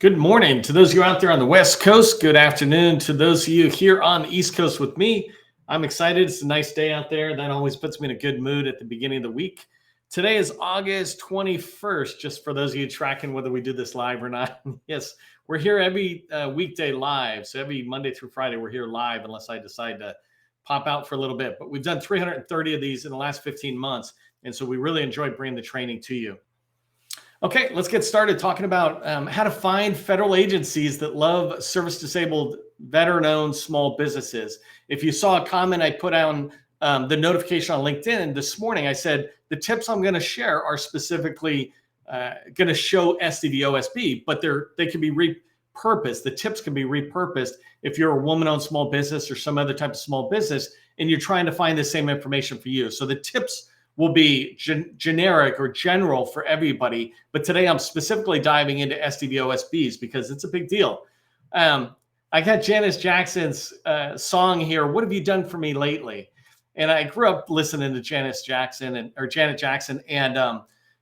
Good morning to those of you out there on the West Coast. Good afternoon to those of you here on the East Coast with me. I'm excited. It's a nice day out there. That always puts me in a good mood at the beginning of the week. Today is August 21st, just for those of you tracking whether we do this live or not. Yes, we're here every weekday live. So every Monday through Friday, we're here live unless I decide to pop out for a little bit. But we've done 330 of these in the last 15 months. And so we really enjoyed bringing the training to you. Okay, let's get started talking about how to find federal agencies that love service-disabled, veteran-owned small businesses. If you saw a comment I put on the notification on LinkedIn this morning, I said the tips I'm going to share are specifically going to show SDVOSB, but they can be repurposed. The tips can be repurposed if you're a woman-owned small business or some other type of small business, and you're trying to find the same information for you. So the tips will be generic or general for everybody. But today I'm specifically diving into SDVOSBs because it's a big deal. I got Janet Jackson's song here, "What Have You Done For Me Lately?" And I grew up listening to Janet Jackson, and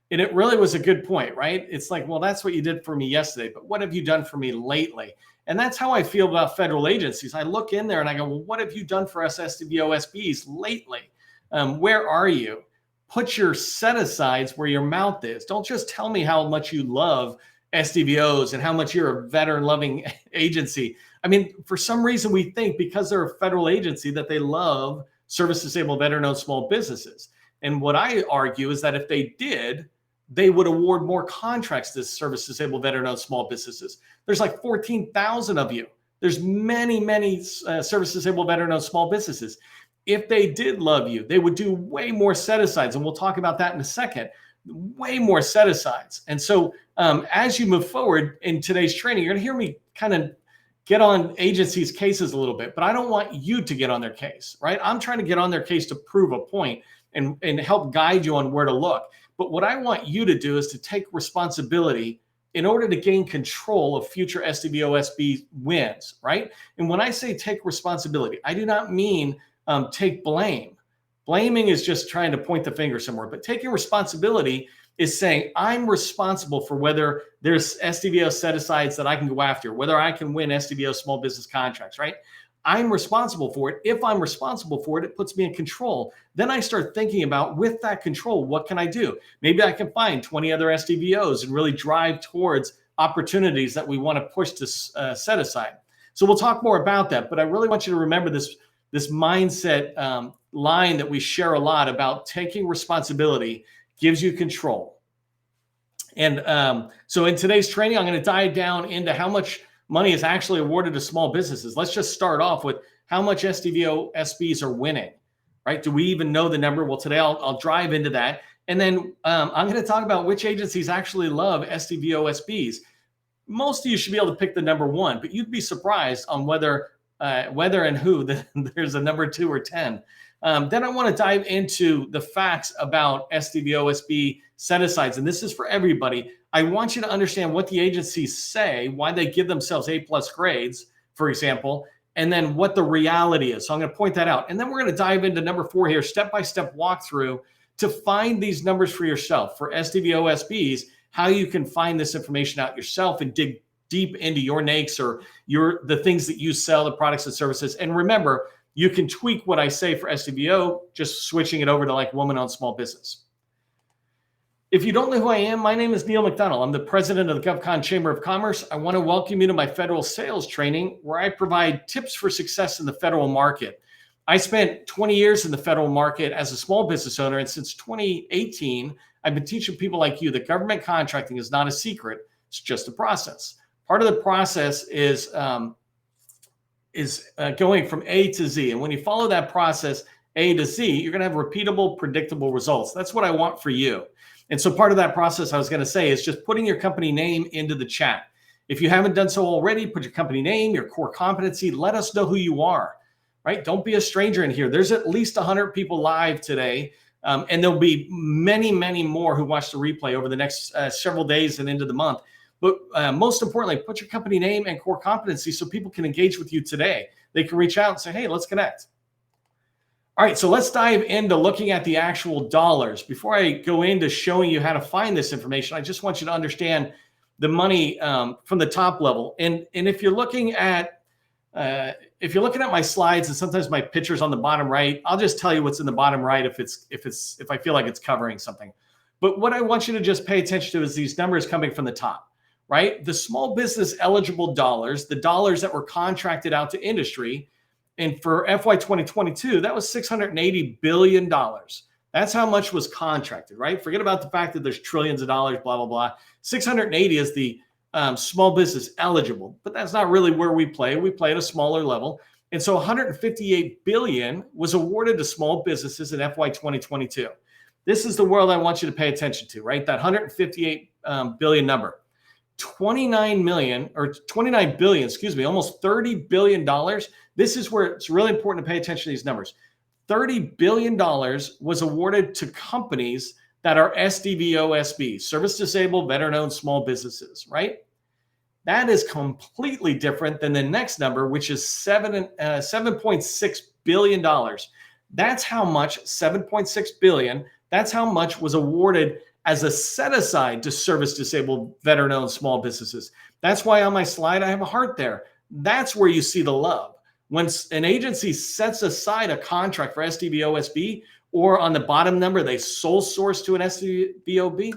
it really was a good point, right? It's like, well, that's what you did for me yesterday, but what have you done for me lately? And that's how I feel about federal agencies. I look in there and I go, well, what have you done for us SDVOSBs lately? Where are you? Put your set-asides where your mouth is. Don't just tell me how much you love SDVOs and how much you're a veteran-loving agency. I mean, for some reason, we think because they're a federal agency that they love service-disabled, veteran-owned small businesses. And what I argue is that if they did, they would award more contracts to service-disabled, veteran-owned small businesses. There's like 14,000 of you. There's many service-disabled, veteran-owned small businesses. If they did love you, they would do way more set-asides, and we'll talk about that in a second, way more set-asides. And so as you move forward in today's training, you're going to hear me kind of get on agencies' cases a little bit, but I don't want you to get on their case, right? I'm trying to get on their case to prove a point and help guide you on where to look. But what I want you to do is to take responsibility in order to gain control of future SDVOSB wins, right? And when I say take responsibility, I do not mean take blame. Blaming is just trying to point the finger somewhere, but taking responsibility is saying I'm responsible for whether there's SDVO set-asides that I can go after, whether I can win SDVO small business contracts, right? I'm responsible for it. If I'm responsible for it, it puts me in control. Then I start thinking about, with that control, what can I do? Maybe I can find 20 other SDVOs and really drive towards opportunities that we want to push to set aside. So we'll talk more about that, but I really want you to remember this mindset line that we share a lot about taking responsibility gives you control. And so in today's training, I'm going to dive down into how much money is actually awarded to small businesses. Let's just start off with how much SDVOSBs are winning, right? Do we even know the number? Well, today I'll drive into that. And then I'm going to talk about which agencies actually love SDVOSBs. Most of you should be able to pick the number one, but you'd be surprised on whether and who there's a number 2 or 10. Then I want to dive into the facts about SDVOSB set-asides, and this is for everybody. I want you to understand what the agencies say, why they give themselves A+ grades, for example, and then what the reality is. So I'm going to point that out. And then we're going to dive into number 4 here, step-by-step walkthrough to find these numbers for yourself. For SDVOSBs, how you can find this information out yourself and dig deep into your NAICS or the things that you sell, the products and services. And remember, you can tweak what I say for SDVO, just switching it over to like woman-owned small business. If you don't know who I am, my name is Neil McDonnell. I'm the president of the GovCon Chamber of Commerce. I want to welcome you to my federal sales training, where I provide tips for success in the federal market. I spent 20 years in the federal market as a small business owner, and since 2018, I've been teaching people like you that government contracting is not a secret, it's just a process. Part of the process is going from A to Z. And when you follow that process, A to Z, you're going to have repeatable, predictable results. That's what I want for you. And so part of that process, I was going to say, is just putting your company name into the chat. If you haven't done so already, put your company name, your core competency, let us know who you are, right? Don't be a stranger in here. There's at least 100 people live today. And there'll be many more who watch the replay over the next several days and into the month. But most importantly, put your company name and core competency so people can engage with you today. They can reach out and say, hey, let's connect. All right, so let's dive into looking at the actual dollars. Before I go into showing you how to find this information, I just want you to understand the money from the top level. And if you're looking at my slides and sometimes my picture's on the bottom right, I'll just tell you what's in the bottom right if I feel like it's covering something. But what I want you to just pay attention to is these numbers coming from the top, right? The small business eligible dollars, the dollars that were contracted out to industry. And for FY 2022, that was $680 billion. That's how much was contracted, right? Forget about the fact that there's trillions of dollars, blah, blah, blah. 680 is the small business eligible, but that's not really where we play. We play at a smaller level. And so 158 billion was awarded to small businesses in FY 2022. This is the world I want you to pay attention to, right? That 158 billion number. 29 billion, almost $30 billion. This is where it's really important to pay attention to these numbers. $30 billion was awarded to companies that are SDVOSB, service disabled, veteran-owned small businesses, right? That is completely different than the next number, which is $7.6 billion. That's how much, $7.6 billion, that's how much was awarded as a set aside to service disabled, veteran-owned small businesses. That's why on my slide, I have a heart there. That's where you see the love. When an agency sets aside a contract for SDVOSB, or on the bottom number, they sole source to an SDVOSB.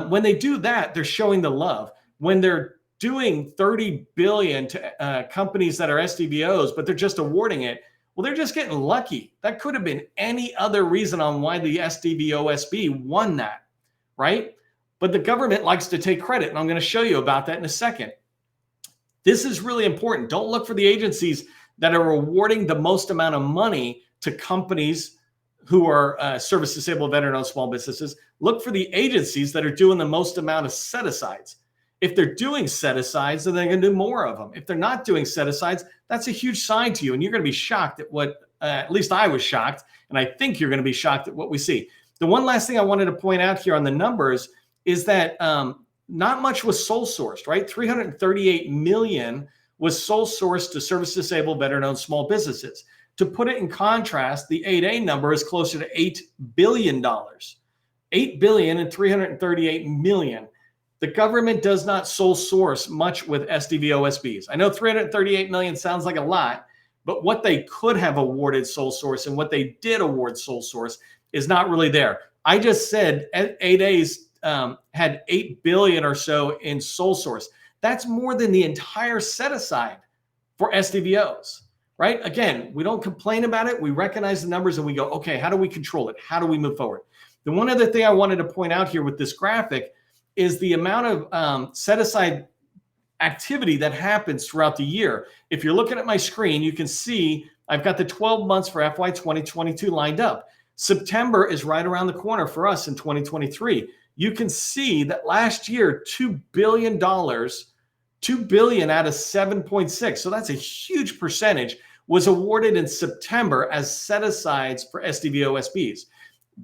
When they do that, they're showing the love. When they're doing $30 billion to companies that are SDVOs, but they're just awarding it, well, they're just getting lucky. That could have been any other reason on why the SDVOSB won that, right? But the government likes to take credit, and I'm going to show you about that in a second. This is really important. Don't look for the agencies that are awarding the most amount of money to companies who are service disabled, veteran-owned small businesses. Look for the agencies that are doing the most amount of set-asides. If they're doing set-asides, then they're going to do more of them. If they're not doing set-asides, that's a huge sign to you, and you're going to be shocked at what, at least I was shocked, and I think you're going to be shocked at what we see. The one last thing I wanted to point out here on the numbers is that not much was sole sourced, right? 338 million was sole sourced to service disabled, veteran-owned small businesses. To put it in contrast, the 8A number is closer to $8 billion. $8 billion and 338 million. The government does not sole source much with SDVOSBs. I know 338 million sounds like a lot, but what they could have awarded sole source and what they did award sole source is not really there. I just said 8As had 8 billion or so in sole source. That's more than the entire set aside for SDVOs, right? Again, we don't complain about it. We recognize the numbers and we go, okay, how do we control it? How do we move forward? The one other thing I wanted to point out here with this graphic is the amount of set aside activity that happens throughout the year. If you're looking at my screen, you can see I've got the 12 months for FY 2022 lined up. September is right around the corner for us in 2023. You can see that last year, $2 billion, $2 billion out of 7.6. So that's a huge percentage was awarded in September as set-asides for SDVOSBs.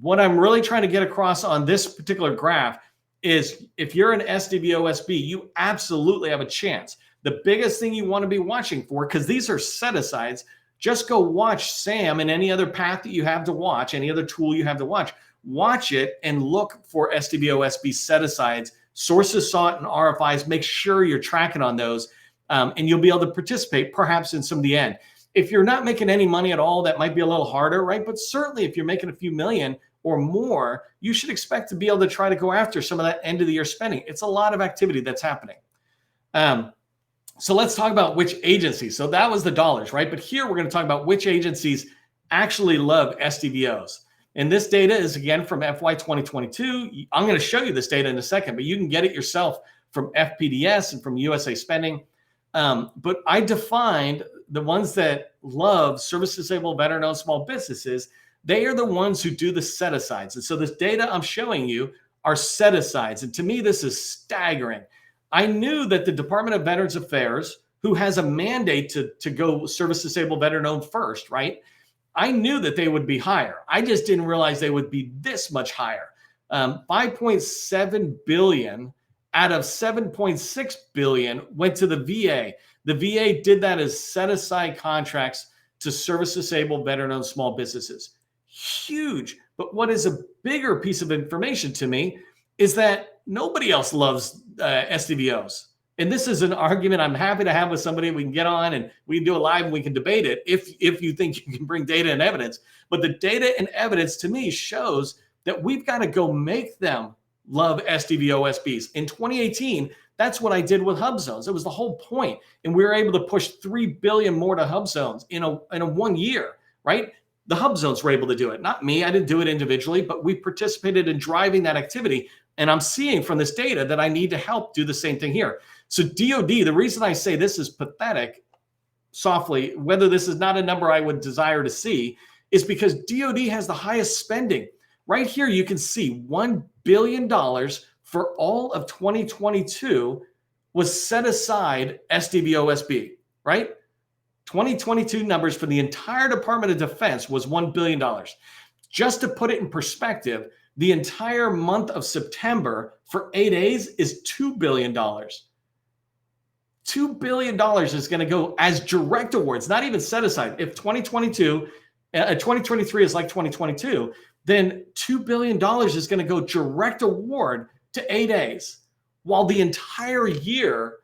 What I'm really trying to get across on this particular graph is if you're an SDVOSB, you absolutely have a chance. The biggest thing you want to be watching for, because these are set-asides, just go watch SAM and any other path that you have to watch, any other tool you have to watch. Watch it and look for SDVOSB set-asides, sources sought and RFIs. Make sure you're tracking on those, and you'll be able to participate perhaps in some of the end. If you're not making any money at all, that might be a little harder, right? But certainly if you're making a few million or more, you should expect to be able to try to go after some of that end of the year spending. It's a lot of activity that's happening. So let's talk about which agencies. So that was the dollars, right? But here we're going to talk about which agencies actually love SDVOs. And this data is again from FY 2022. I'm going to show you this data in a second, but you can get it yourself from FPDS and from USA Spending. But I defined the ones that love service disabled, veteran-owned small businesses. They are the ones who do the set-asides. And so this data I'm showing you are set-asides. And to me, this is staggering. I knew that the Department of Veterans Affairs, who has a mandate to go service disabled, veteran-owned first, right? I knew that they would be higher. I just didn't realize they would be this much higher. 5.7 billion out of 7.6 billion went to the VA. The VA did that as set-aside contracts to service disabled, veteran-owned small businesses. Huge. But what is a bigger piece of information to me is that Nobody else loves SDVOs. And this is an argument I'm happy to have with somebody. We can get on and we can do it live and we can debate it if you think you can bring data and evidence. But the data and evidence to me shows that we've got to go make them love SDVOSBs. In 2018, that's what I did with HUBZones. It was the whole point. And we were able to push 3 billion more to HUBZones in a 1 year, right? The HUBZones were able to do it, not me. I didn't do it individually, but we participated in driving that activity. And I'm seeing from this data that I need to help do the same thing here. So DOD, the reason I say this is pathetic, softly, whether this is not a number I would desire to see, is because DOD has the highest spending. Right here, you can see $1 billion for all of 2022 was set aside SDVOSB, right? 2022 numbers for the entire Department of Defense was $1 billion. Just to put it in perspective, the entire month of September for 8 days is $2 billion. $2 billion is going to go as direct awards, not even set aside. If 2023 is like 2022, then $2 billion is going to go direct award to 8 days, while the entire year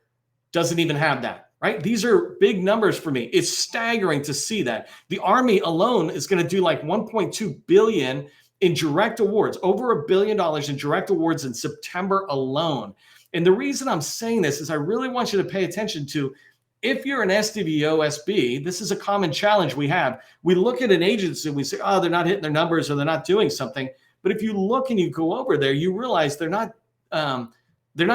doesn't even have that, right? These are big numbers for me. It's staggering to see that. The Army alone is going to do like 1.2 billion in direct awards, over $1 billion in direct awards in September alone. And the reason I'm saying this is I really want you to pay attention to, if you're an SDVOSB, this is a common challenge we have. We look at an agency and we say, oh, they're not hitting their numbers or they're not doing something. But if you look and you go over there, you realize they're not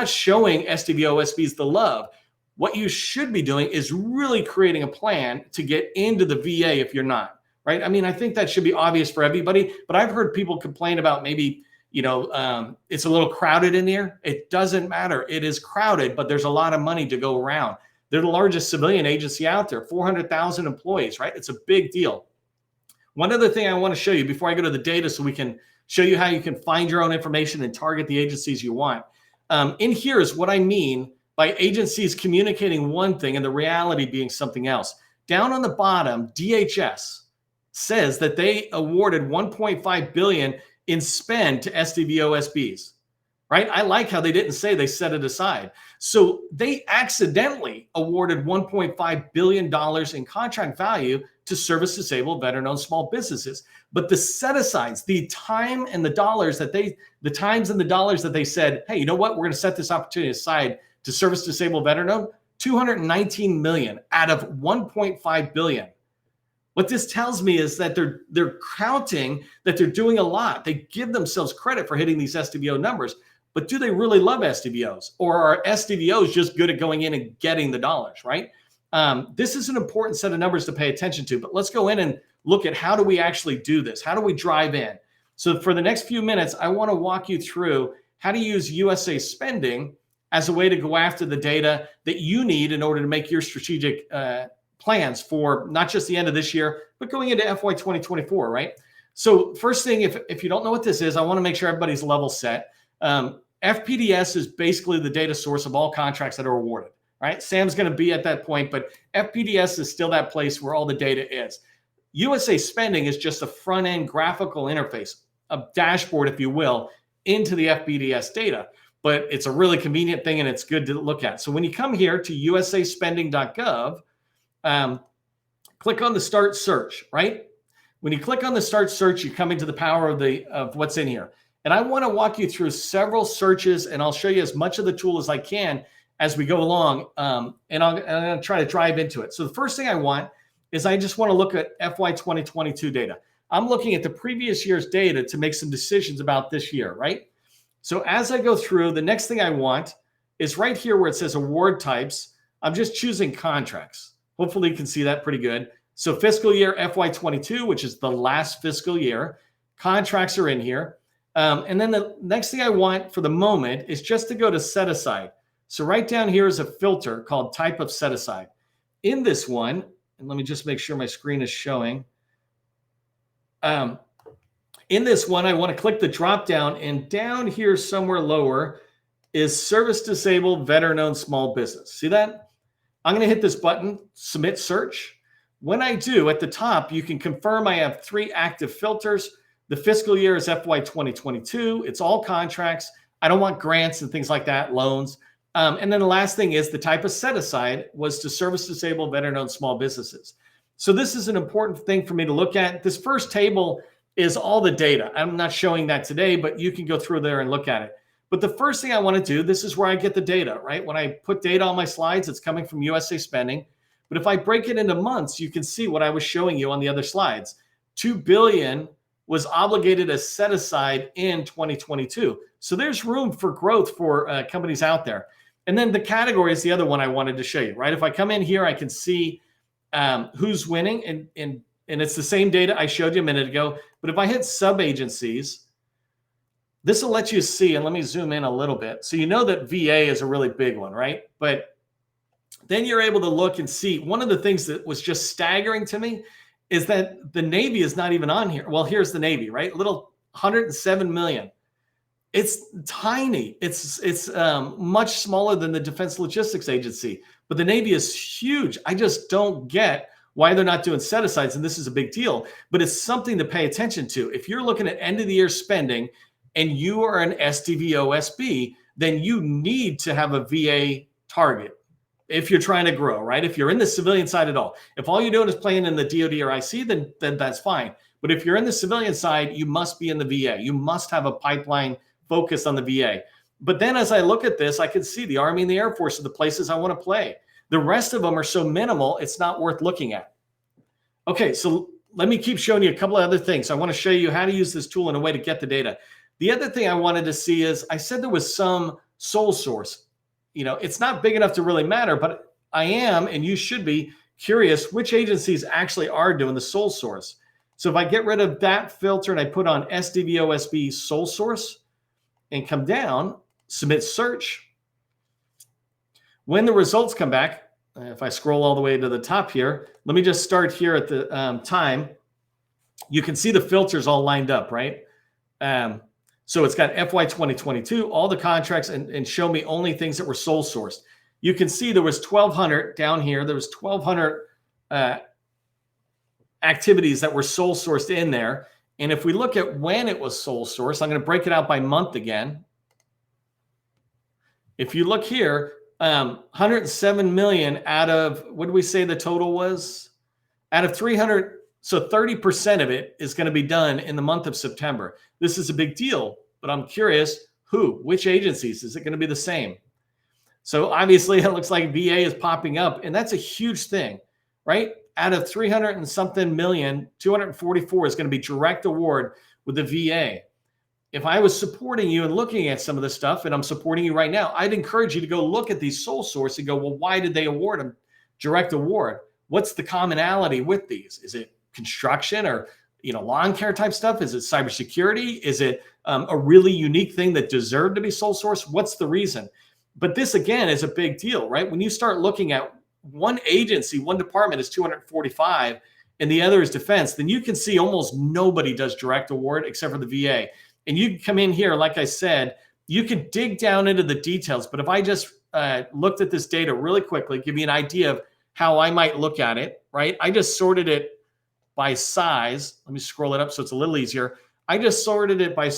showing SDVOSBs the love. What you should be doing is really creating a plan to get into the VA if you're not, right? I mean, I think that should be obvious for everybody, but I've heard people complain about maybe, it's a little crowded in here. It doesn't matter. It is crowded, but there's a lot of money to go around. They're the largest civilian agency out there, 400,000 employees, right? It's a big deal. One other thing I want to show you before I go to the data so we can show you how you can find your own information and target the agencies you want. In here is what I mean by agencies communicating one thing and the reality being something else. Down on the bottom, DHS says that they awarded $1.5 billion in spend to SDVOSBs, right? I like how they didn't say they set it aside. So they accidentally awarded $1.5 billion in contract value to service-disabled, veteran-owned small businesses. But the set-asides, the time and the dollars that they said, hey, you know what? We're going to set this opportunity aside to service-disabled, veteran-owned, $219 million out of $1.5 billion. What this tells me is that they're counting that they're doing a lot. They give themselves credit for hitting these SDVO numbers, but do they really love SDVOs? Or are SDVOs just good at going in and getting the dollars, right? This is an important set of numbers to pay attention to, but let's go in and look at how do we actually do this? How do we drive in? So for the next few minutes, I want to walk you through how to use USA spending as a way to go after the data that you need in order to make your strategic plans for not just the end of this year, but going into FY 2024, right? So first thing, if you don't know what this is, I want to make sure everybody's level set. FPDS is basically the data source of all contracts that are awarded, right? Sam's going to be at that point, but FPDS is still that place where all the data is. USA spending is just a front-end graphical interface, a dashboard, if you will, into the FPDS data. But it's a really convenient thing and it's good to look at. So when you come here to usaspending.gov, click on the start search, right? When you click on the start search, you come into the power of what's in here. And I want to walk you through several searches, and I'll show you as much of the tool as I can as we go along. And I'm going to try to drive into it. So the first thing I want is I just want to look at FY 2022 data. I'm looking at the previous year's data to make some decisions about this year, right? So as I go through, the next thing I want is right here where it says award types. I'm just choosing contracts. Hopefully you can see that pretty good. So fiscal year FY22, which is the last fiscal year, contracts are in here. And then the next thing I want for the moment is just to go to set aside. So right down here is a filter called type of set aside. In this one, and let me just make sure my screen is showing. In this one, I want to click the drop down, and down here somewhere lower is service disabled, veteran-owned small business. See that? I'm going to hit this button, submit search. When I do, at the top, you can confirm I have 3 active filters. The fiscal year is FY 2022. It's all contracts. I don't want grants and things like that, loans. And then the last thing is the type of set aside was to service disabled, veteran-owned small businesses. So this is an important thing for me to look at. This first table is all the data. I'm not showing that today, but you can go through there and look at it. But the first thing I want to do, this is where I get the data, right? When I put data on my slides, it's coming from USA spending. But if I break it into months, you can see what I was showing you on the other slides. $2 billion was obligated as set aside in 2022. So there's room for growth for companies out there. And then the category is the other one I wanted to show you, right? If I come in here, I can see who's winning, and it's the same data I showed you a minute ago. But if I hit sub-agencies, this will let you see, and let me zoom in a little bit. So you know that VA is a really big one, right? But then you're able to look and see, one of the things that was just staggering to me is that the Navy is not even on here. Well, here's the Navy, right? Little 107 million. It's tiny. It's much smaller than the Defense Logistics Agency, but the Navy is huge. I just don't get why they're not doing set-asides, and this is a big deal, but it's something to pay attention to. If you're looking at end-of-the-year spending and you are an SDVOSB, then you need to have a VA target if you're trying to grow, right? If you're in the civilian side at all. If all you're doing is playing in the DoD or IC, then that's fine. But if you're in the civilian side, you must be in the VA. You must have a pipeline focus on the VA. But then as I look at this, I can see the Army and the Air Force are the places I want to play. The rest of them are so minimal, it's not worth looking at. Okay, so let me keep showing you a couple of other things. I want to show you how to use this tool in a way to get the data. The other thing I wanted to see is, I said there was some sole source. You know, it's not big enough to really matter, but I am, and you should be, curious which agencies actually are doing the sole source. So if I get rid of that filter and I put on SDVOSB sole source and come down, submit search, when the results come back, if I scroll all the way to the top here, let me just start here at the time. You can see the filters all lined up, right? So it's got FY 2022, all the contracts, and show me only things that were sole sourced. You can see there was 1,200 down here. There was 1,200 activities that were sole sourced in there. And if we look at when it was sole sourced, I'm going to break it out by month again. If you look here, 107 million out of, what did we say the total was? Out of 300. So 30% of it is going to be done in the month of September. This is a big deal, but I'm curious which agencies? Is it going to be the same? So obviously it looks like VA is popping up, and that's a huge thing, right? Out of 300 and something million, 244 is going to be direct award with the VA. If I was supporting you and looking at some of this stuff, and I'm supporting you right now, I'd encourage you to go look at these sole source and go, well, why did they award them direct award? What's the commonality with these? Is it construction or lawn care type stuff? Is it cybersecurity? Is it a really unique thing that deserved to be sole source? What's the reason? But this again is a big deal, right? When you start looking at one agency, one department is 245 and the other is defense, then you can see almost nobody does direct award except for the VA. And you can come in here, like I said, you can dig down into the details. But if I just looked at this data really quickly, give you an idea of how I might look at it, right? I just sorted it by size. Let me scroll it up so it's a little easier. I just sorted it by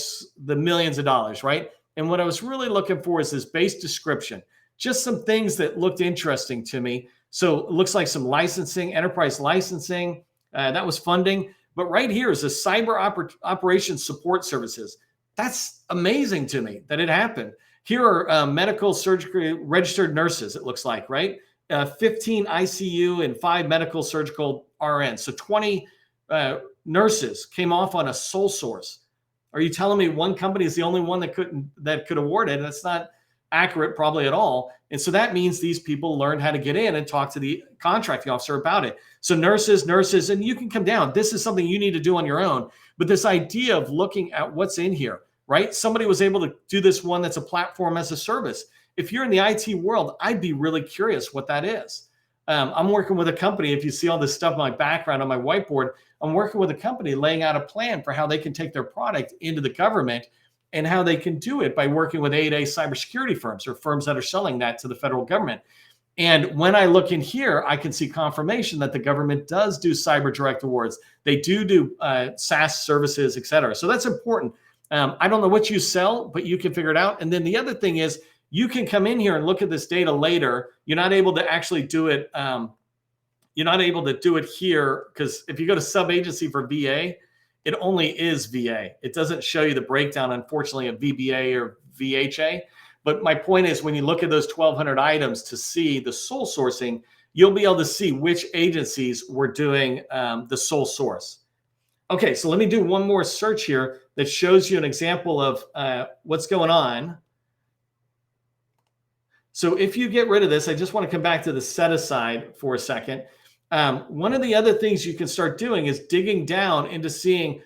the millions of dollars, right? And what I was really looking for is this base description, just some things that looked interesting to me. So it looks like some licensing, enterprise licensing, that was funding. But right here is the cyber operations support services. That's amazing to me that it happened. Here are medical surgically registered nurses, it looks like, right? 15 ICU and 5 medical surgical RNs. So 20 nurses came off on a sole source. Are you telling me one company is the only one that could award it? And that's not accurate probably at all. And so that means these people learned how to get in and talk to the contracting officer about it. So nurses, and you can come down. This is something you need to do on your own. But this idea of looking at what's in here, right? Somebody was able to do this one that's a platform as a service. If you're in the IT world, I'd be really curious what that is. I'm working with a company. If you see all this stuff in my background on my whiteboard, I'm working with a company laying out a plan for how they can take their product into the government and how they can do it by working with 8A cybersecurity firms or firms that are selling that to the federal government. And when I look in here, I can see confirmation that the government does do cyber direct awards. They do SaaS services, et cetera. So that's important. I don't know what you sell, but you can figure it out. And then the other thing is you can come in here and look at this data later. You're not able to actually do it. You're not able to do it here because if you go to sub-agency for VA, it only is VA. It doesn't show you the breakdown, unfortunately, of VBA or VHA. But my point is when you look at those 1,200 items to see the sole sourcing, you'll be able to see which agencies were doing the sole source. Okay, so let me do one more search here that shows you an example of what's going on. So if you get rid of this, I just want to come back to the set aside for a second. One of the other things you can start doing is digging down into seeing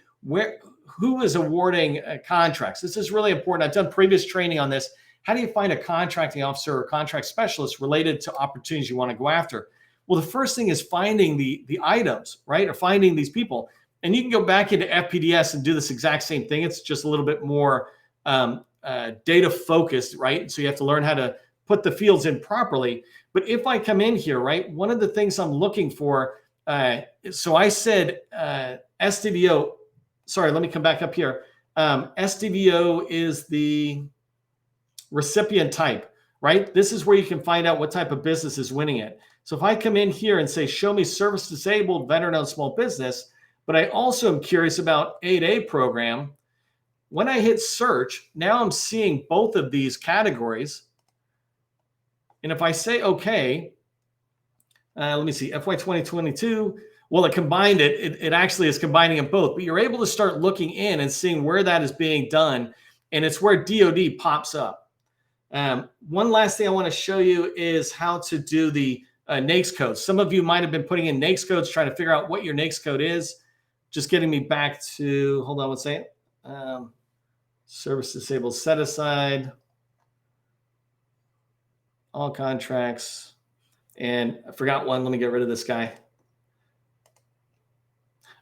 who is awarding contracts. This is really important. I've done previous training on this. How do you find a contracting officer or contract specialist related to opportunities you want to go after? Well, the first thing is finding the items, right? Or finding these people. And you can go back into FPDS and do this exact same thing. It's just a little bit more data focused, right? So you have to learn how to put the fields in properly. But if I come in here, right, one of the things I'm looking for, so I said SDVO, sorry, let me come back up here. SDVO is the recipient type, right? This is where you can find out what type of business is winning it. So if I come in here and say, show me service disabled, veteran-owned small business, but I also am curious about 8A program, when I hit search, now I'm seeing both of these categories. And if I say, okay, let me see, FY 2022, well, it combined it. It actually is combining them both, but you're able to start looking in and seeing where that is being done. And it's where DOD pops up. One last thing I want to show you is how to do the NAICS codes. Some of you might have been putting in NAICS codes, trying to figure out what your NAICS code is. Just getting me back to, hold on one second. Service disabled set aside, all contracts, and I forgot one. Let me get rid of this guy.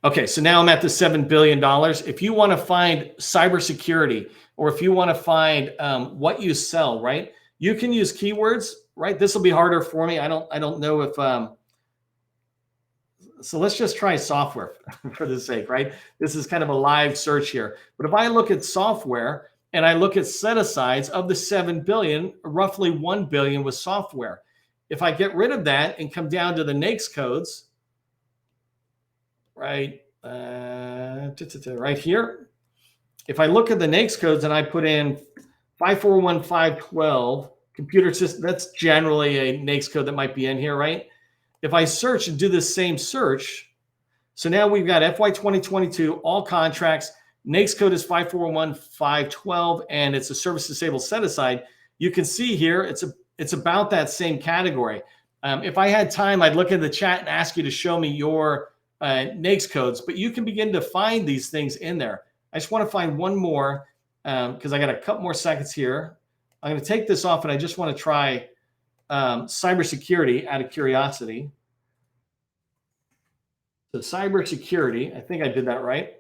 Okay, so now I'm at the $7 billion. If you want to find cybersecurity, or if you want to find what you sell, right? You can use keywords, right? This will be harder for me. I don't know if, so let's just try software for the sake, right? This is kind of a live search here. But if I look at software and I look at set asides of the 7 billion, roughly 1 billion was software. If I get rid of that and come down to the NAICS codes, right, right here, if I look at the NAICS codes and I put in 541512 computer system, that's generally a NAICS code that might be in here, right? If I search and do the same search, so now we've got FY 2022, all contracts, NAICS code is 541512, and it's a service disabled set aside. You can see here, it's about that same category. If I had time, I'd look in the chat and ask you to show me your NAICS codes, but you can begin to find these things in there. I just want to find one more because I got a couple more seconds here. I'm going to take this off and I just want to try cybersecurity out of curiosity. So cybersecurity, I think I did that right.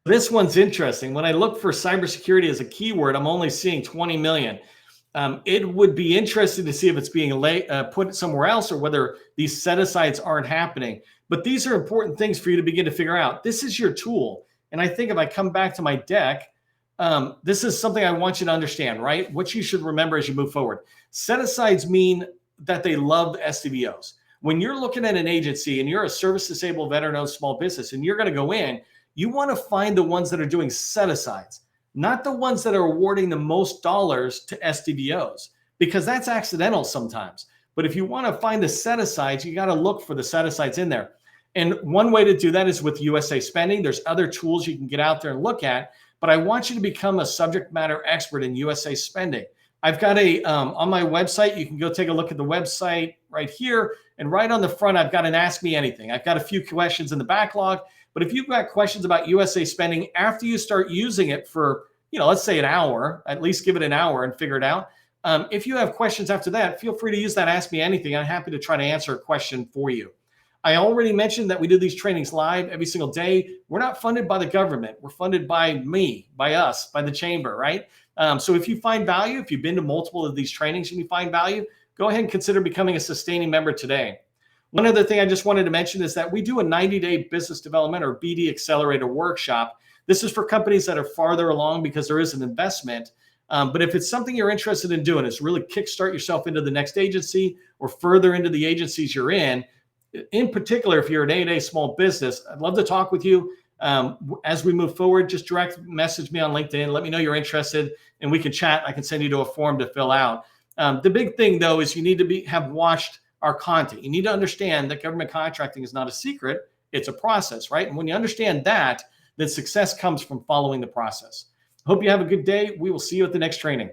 This one's interesting. When I look for cybersecurity as a keyword, I'm only seeing 20 million. It would be interesting to see if it's being put somewhere else or whether these set-asides aren't happening. But these are important things for you to begin to figure out. This is your tool. And I think if I come back to my deck, this is something I want you to understand, right? What you should remember as you move forward. Set-asides mean that they love SDVOs. When you're looking at an agency and you're a service-disabled veteran-owned small business and you're going to go in, you want to find the ones that are doing set-asides, not the ones that are awarding the most dollars to SDVOs, because that's accidental sometimes. But if you want to find the set-asides, you got to look for the set-asides in there. And one way to do that is with USA Spending. There's other tools you can get out there and look at, but I want you to become a subject matter expert in USA Spending. I've got on my website, you can go take a look at the website right here. And right on the front, I've got an Ask Me Anything. I've got a few questions in the backlog, but if you've got questions about USA Spending, after you start using it for, let's say an hour, at least give it an hour and figure it out. If you have questions after that, feel free to use that Ask Me Anything. I'm happy to try to answer a question for you. I already mentioned that we do these trainings live every single day. We're not funded by the government. We're funded by me, by us, by the chamber, right? So if you find value, if you've been to multiple of these trainings and you find value, go ahead and consider becoming a sustaining member today. One other thing I just wanted to mention is that we do a 90-day business development or BD Accelerator workshop This is for companies that are farther along because there is an investment. But if it's something you're interested in doing, is really kickstart yourself into the next agency or further into the agencies you're in particular, if you're an 8A small business, I'd love to talk with you. As we move forward, just direct message me on LinkedIn. Let me know you're interested and we can chat. I can send you to a form to fill out. The big thing, though, is you need to have watched our content. You need to understand that government contracting is not a secret. It's a process, right? And when you understand that, then success comes from following the process. Hope you have a good day. We will see you at the next training.